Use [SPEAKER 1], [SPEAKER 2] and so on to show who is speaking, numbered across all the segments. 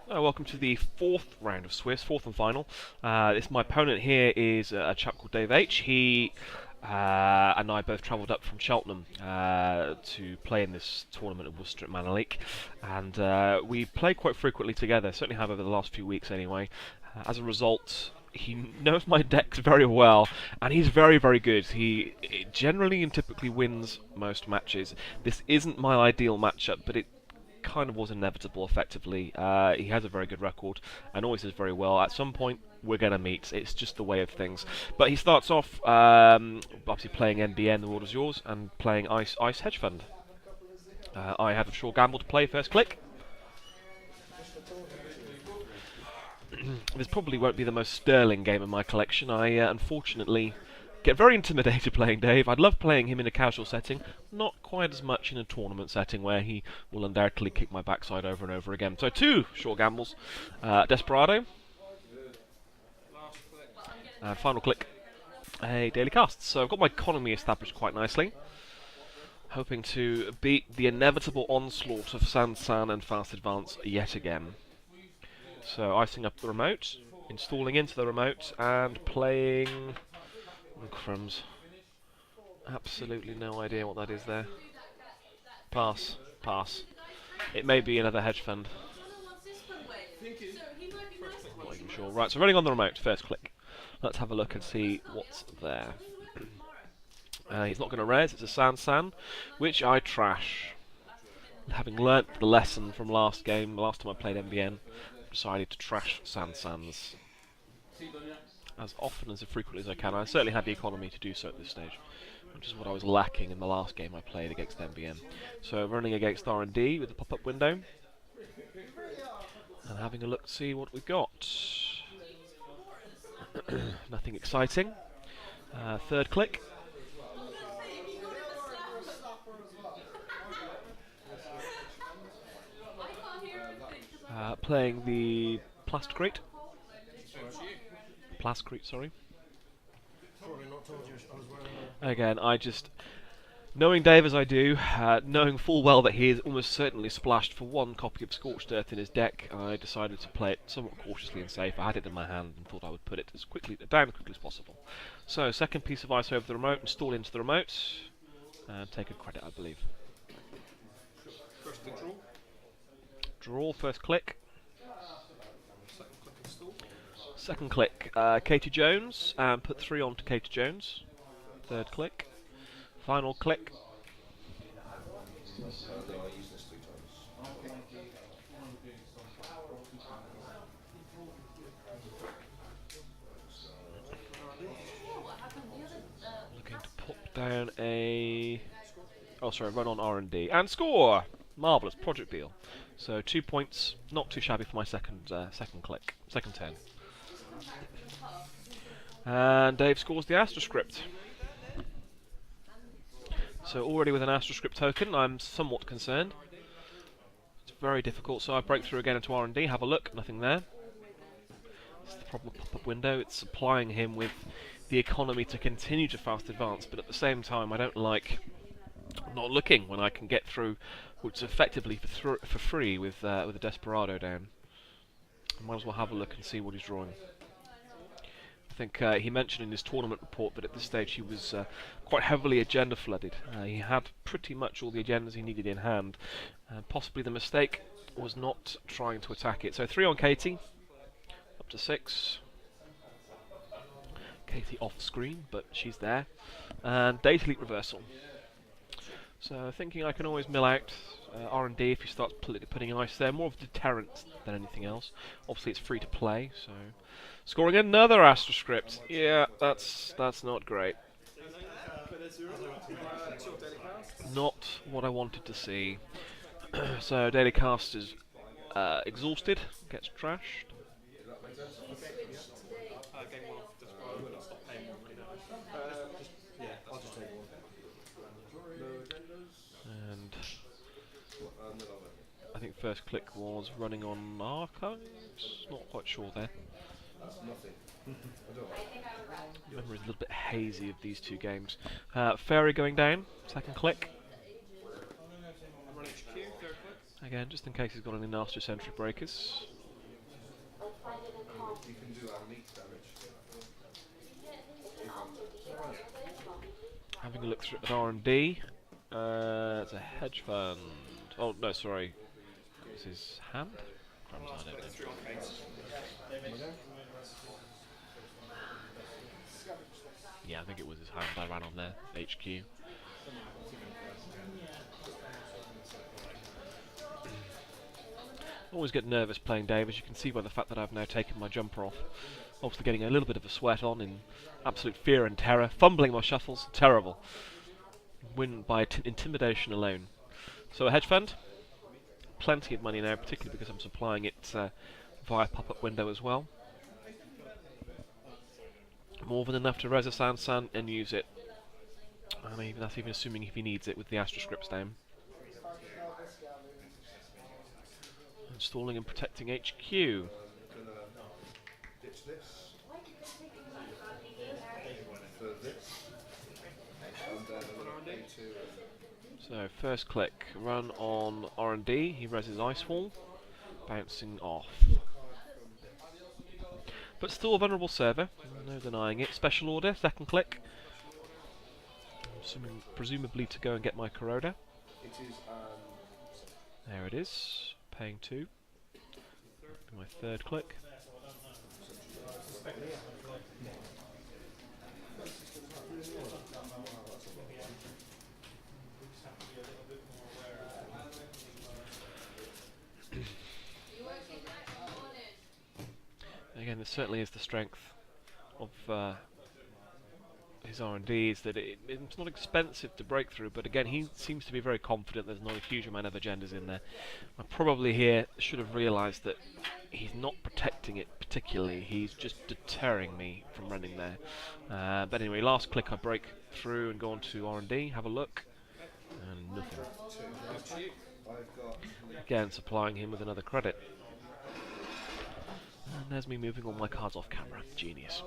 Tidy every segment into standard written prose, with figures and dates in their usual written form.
[SPEAKER 1] Welcome to the fourth round of Swiss, fourth and final. My opponent here is a chap called Dave H. He and I both travelled up from Cheltenham to play in this tournament at Worcester at Manaleak, and we play quite frequently together, certainly have over the last few weeks anyway. As a result, he knows my decks very well, and he's very, very good. He generally and typically wins most matches. This isn't my ideal matchup, but it kind of was inevitable, effectively. He has a very good record and always does very well. At some point, we're going to meet. It's just the way of things. But he starts off obviously playing NBN, The World Is Yours, and playing Ice Hedge Fund. I have a short gamble to play first click. This probably won't be the most sterling game in my collection. I unfortunately get very intimidated playing Dave. I'd love playing him in a casual setting, not quite as much in a tournament setting where he will undoubtedly kick my backside over and over again. So two short gambles. Desperado. And final click, a daily cast. So I've got my economy established quite nicely. Hoping to beat the inevitable onslaught of Sansan and Fast Advance yet again. So icing up the remote, installing into the remote, and playing... Oh, crumbs. Absolutely no idea what that is there. Pass. Pass. It may be another hedge fund. Not even sure. Right, so running on the remote, first click. Let's have a look and see what's there. He's not going to res, it's a Sansan, which I trash. Having learnt the lesson from last game, last time I played MBN, decided to trash Sansans as often as frequently as I can. I certainly had the economy to do so at this stage, which is what I was lacking in the last game I played against MBN. So running against R&D with the pop-up window, and having a look to see what we've got. Nothing exciting. Third click. Playing the Plasticrete. Plasticrete, sorry. Again, knowing Dave as I do, knowing full well that he is almost certainly splashed for one copy of Scorched Earth in his deck, I decided to play it somewhat cautiously and safe. I had it in my hand and thought I would put it down as quickly as possible. So, second piece of ice over the remote, install into the remote, and take a credit, I believe. Draw, first click. Second click, Katie Jones, and put 3 on to Katie Jones. Third click. Final click. Looking to pop down a... Oh, sorry, run on R&D. And score! Marvellous, project deal. So 2 points, not too shabby for my second click, second turn. And Dave scores the Astroscript. So already with an Astroscript token, I'm somewhat concerned. It's very difficult, so I break through again into R&D, have a look, nothing there. It's the problem with pop-up window, it's supplying him with the economy to continue to fast advance, but at the same time I don't like not looking when I can get through, which is effectively for free with a Desperado down. I might as well have a look and see what he's drawing. I think he mentioned in his tournament report that at this stage he was quite heavily agenda flooded. He had pretty much all the agendas he needed in hand. Possibly the mistake was not trying to attack it. So 3 on Katie, up to 6. Katie off screen, but she's there. And Data Leap Reversal. So thinking I can always mill out R&D if he starts putting ice there. More of a deterrent than anything else. Obviously it's free to play, so... Scoring another Astroscript. Yeah, that's not great. Not what I wanted to see. So Daily Cast is exhausted, gets trashed. And I think first click was running on Archives. Not quite sure there. Memory is a little bit hazy of these two games. Fairy going down, second click. Again, just in case he's got any nasty sentry breakers. Having a look through at R&D. It's a hedge fund. Oh, no, sorry. Is his hand? Crumbs, I don't know. Yeah, I think it was his hand I ran on there. HQ. Always get nervous playing Dave, as you can see by the fact that I've now taken my jumper off. Obviously getting a little bit of a sweat on in absolute fear and terror. Fumbling my shuffles. Terrible. Win by intimidation alone. So a hedge fund. Plenty of money now, particularly because I'm supplying it via pop-up window as well. More than enough to res a San and use it. And that's even assuming if he needs it with the Astra scripts down. Installing and protecting HQ. So first click, run on R&D. He reses Icewall, bouncing off. But still a vulnerable server, no denying it. Special order, second click. Presumably to go and get my Corroder. There it is, paying 2. My third click. Again, this certainly is the strength of his R&D, is that it's not expensive to break through, but again, he seems to be very confident there's not a huge amount of agendas in there. I probably here should have realised that he's not protecting it particularly, he's just deterring me from running there. But anyway, last click I break through and go on to R&D, have a look, and nothing. Again, supplying him with another credit. And there's me moving all my cards off camera. Genius.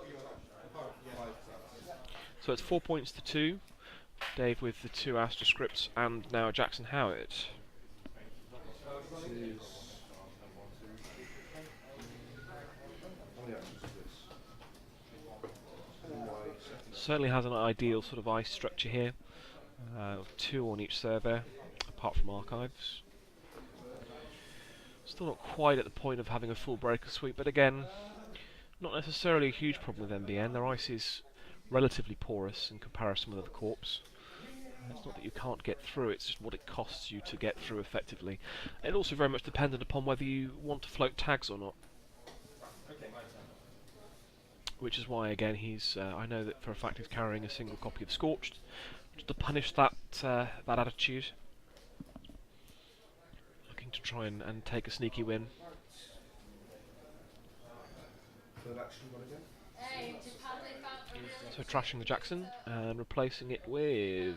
[SPEAKER 1] So it's 4 points to 2. Dave with the 2 Astra scripts and now Jackson Howard. Certainly has an ideal sort of ice structure here. 2 on each server, apart from archives. Still not quite at the point of having a full breaker suite, but again, not necessarily a huge problem with MBN. Their ice is relatively porous in comparison with other corps. It's not that you can't get through, it's just what it costs you to get through effectively. It also very much dependent upon whether you want to float tags or not. Which is why, again, he's I know that for a fact he's carrying a single copy of Scorched, just to punish that that attitude. Looking to try and take a sneaky win. So trashing the Jackson and replacing it with...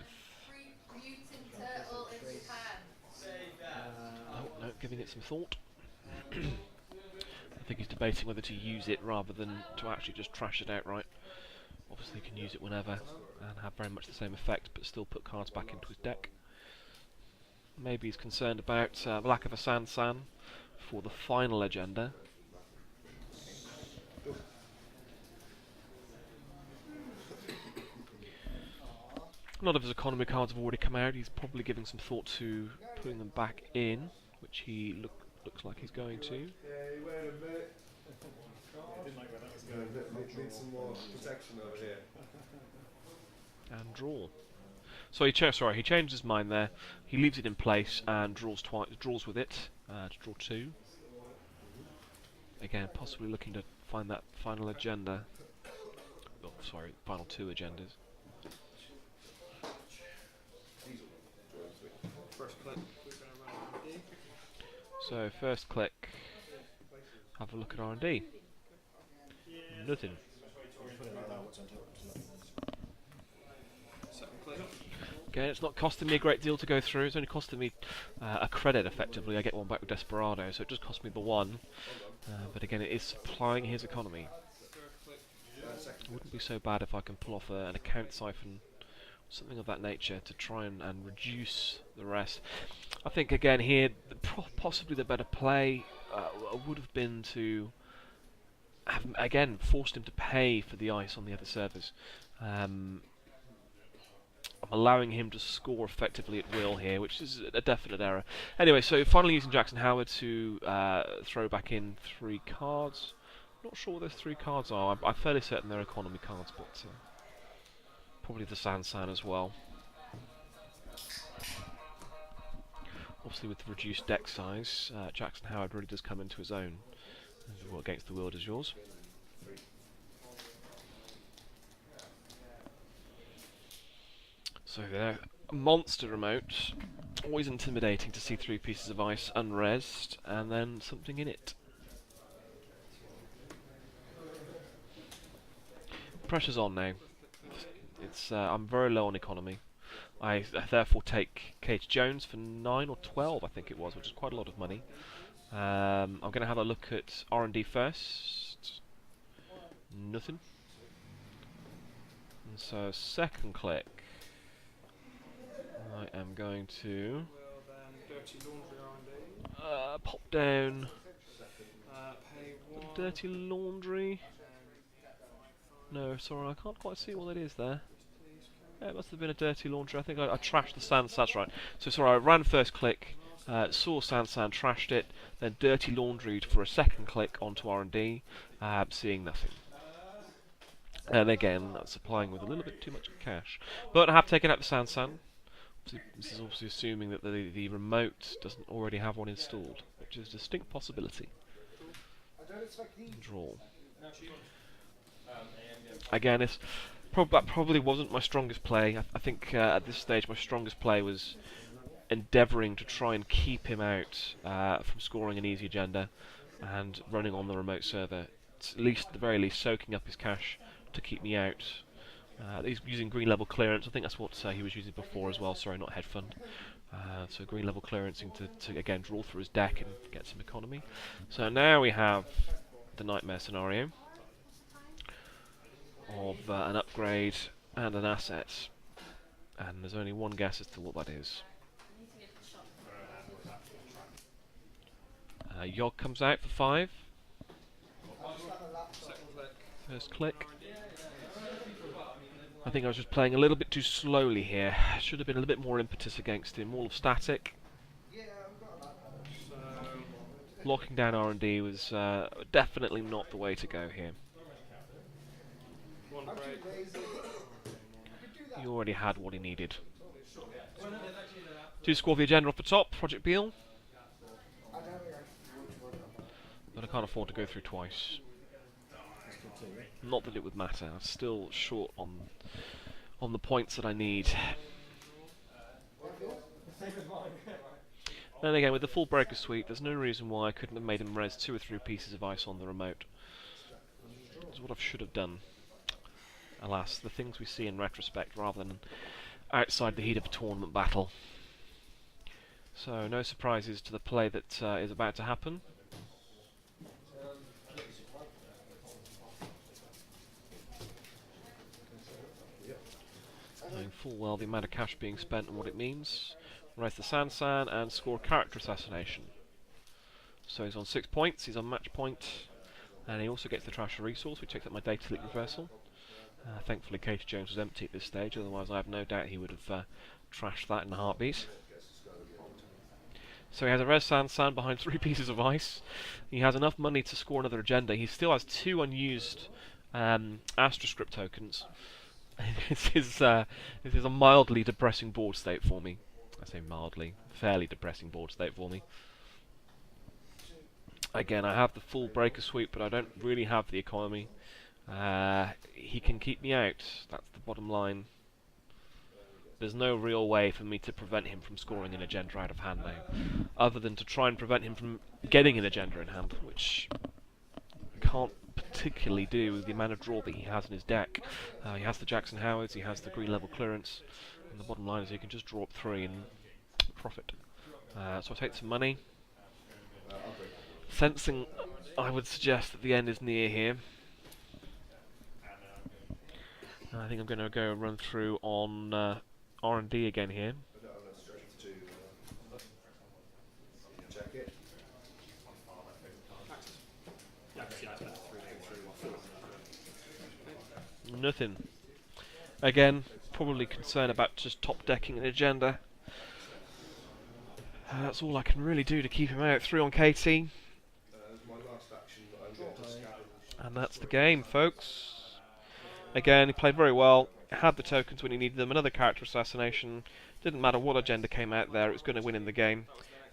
[SPEAKER 1] Oh, no, giving it some thought. I think he's debating whether to use it rather than to actually just trash it outright. Obviously he can use it whenever and have very much the same effect, but still put cards back into his deck. Maybe he's concerned about the lack of a San for the final agenda. A lot of his economy cards have already come out. He's probably giving some thought to putting them back in, which he looks like he's going to.
[SPEAKER 2] Need some more protection over here.
[SPEAKER 1] And draw. So he changed his mind there. He leaves it in place and draws with it to draw 2. Again, possibly looking to find that final agenda. Oh, sorry, final 2 agendas. So first click, have a look at R&D. Nothing. Okay, it's not costing me a great deal to go through. It's only costing me a credit effectively. I get one back with Desperado, so it just cost me the 1. But again, it is supplying his economy. It wouldn't be so bad if I can pull off an account siphon, something of that nature, to try and reduce the rest. I think again here, possibly the better play would have been to have again forced him to pay for the ice on the other servers. I'm allowing him to score effectively at will here, which is a definite error. Anyway, so finally using Jackson Howard to throw back in 3 cards. Not sure what those 3 cards are. I'm fairly certain they're economy cards, but probably the Sansan as well. Obviously, with the reduced deck size, Jackson Howard really does come into his own. Well, against the world is yours. So there, a monster remote. Always intimidating to see 3 pieces of ice unresed, and then something in it. Pressure's on now. It's I'm very low on economy. I therefore take Kate Jones for 9 or 12, I think it was, which is quite a lot of money. I'm going to have a look at R&D first. Nothing. And so second click, I am going to pop down Dirty Laundry. No, sorry, I can't quite see what it is there. Yeah, it must have been a Dirty Laundry. I think I trashed the Sans. That's right. So sorry, I ran first click, saw Sansan, trashed it, then Dirty Laundried for a second click onto R&D, seeing nothing. And again, that's supplying with a little bit too much cash. But I have taken out the Sansan. This is obviously assuming that the remote doesn't already have one installed, which is a distinct possibility. Draw. Again, that probably wasn't my strongest play. I think at this stage my strongest play was endeavouring to try and keep him out from scoring an easy agenda and running on the remote server. At the very least, soaking up his cash to keep me out. He's using green level clearance. I think that's what he was using before as well. Sorry, not head fund. So green level clearancing to again draw through his deck and get some economy. So now we have the nightmare scenario of an upgrade and an asset, and there's only one guess as to what that is. Yogg comes out for 5. First click. I think I was just playing a little bit too slowly here. Should have been a little bit more impetus against him. All of static. Locking down R&D was definitely not the way to go here. He already had what he needed. 2 score the agenda off the top, Project Beale. But I can't afford to go through twice. Not that it would matter. I'm still short on the points that I need. Then again, with the full breaker suite, there's no reason why I couldn't have made him res 2 or 3 pieces of ice on the remote. That's what I should have done. Alas, the things we see in retrospect rather than outside the heat of a tournament battle. So, no surprises to the play that is about to happen. Knowing full well the amount of cash being spent and what it means. Raise the Sansan and score character assassination. So he's on 6 points, he's on match point, and he also gets the trash resource, which takes up my data leak reversal. Thankfully Katie Jones was empty at this stage, otherwise I have no doubt he would have trashed that in a heartbeat. So he has a res Sansan behind 3 pieces of ice. He has enough money to score another agenda. He still has 2 unused Astroscript tokens. This is a mildly depressing board state for me. I say mildly, fairly depressing board state for me. Again, I have the full breaker sweep, but I don't really have the economy. He can keep me out, that's the bottom line. There's no real way for me to prevent him from scoring an agenda out of hand now, other than to try and prevent him from getting an agenda in hand, which I can't particularly do with the amount of draw that he has in his deck. He has the Jackson Howards, he has the green level clearance, and the bottom line is he can just draw up 3 and profit. So I take some money. Sensing I would suggest that the end is near here. I think I'm going to go and run through on R&D again here. Nothing. Again, probably concerned about just top decking an agenda. That's all I can really do to keep him out. 3 on KT. And that's the game, folks. Again, he played very well. Had the tokens when he needed them. Another character assassination. Didn't matter what agenda came out there. It was going to win in the game.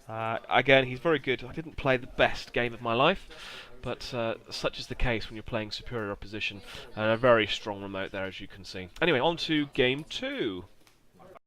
[SPEAKER 1] Again, he's very good. I didn't play the best game of my life, but such is the case when you're playing superior opposition. And a very strong remote there, as you can see. Anyway, on to game 2.